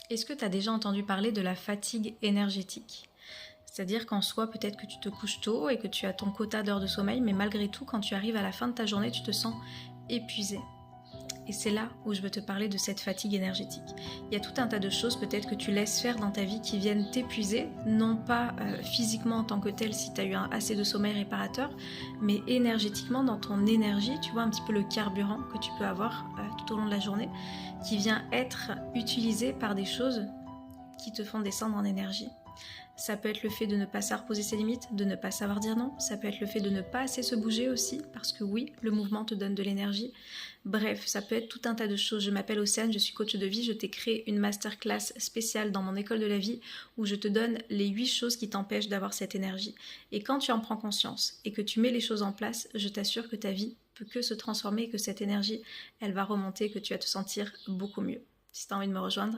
Est-ce que tu as déjà entendu parler de la fatigue énergétique? C'est-à-dire qu'en soi, peut-être que tu te couches tôt et que tu as ton quota d'heures de sommeil, mais malgré tout, quand tu arrives à la fin de ta journée, tu te sens épuisé. Et c'est là où je veux te parler de cette fatigue énergétique. Il y a tout un tas de choses peut-être que tu laisses faire dans ta vie qui viennent t'épuiser, non pas physiquement en tant que tel si tu as eu assez de sommeil réparateur, mais énergétiquement dans ton énergie, tu vois un petit peu le carburant que tu peux avoir tout au long de la journée, qui vient être utilisé par des choses qui te font descendre en énergie. Ça peut être le fait de ne pas savoir poser ses limites, de ne pas savoir dire non. Ça peut être le fait de ne pas assez se bouger aussi, parce que oui, le mouvement te donne de l'énergie. Bref, ça peut être tout un tas de choses. Je m'appelle Océane, je suis coach de vie. Je t'ai créé une masterclass spéciale dans mon école de la vie où je te donne les 8 choses qui t'empêchent d'avoir cette énergie. Et quand tu en prends conscience et que tu mets les choses en place, je t'assure que ta vie peut que se transformer et que cette énergie, elle va remonter, que tu vas te sentir beaucoup mieux. Si tu as envie de me rejoindre,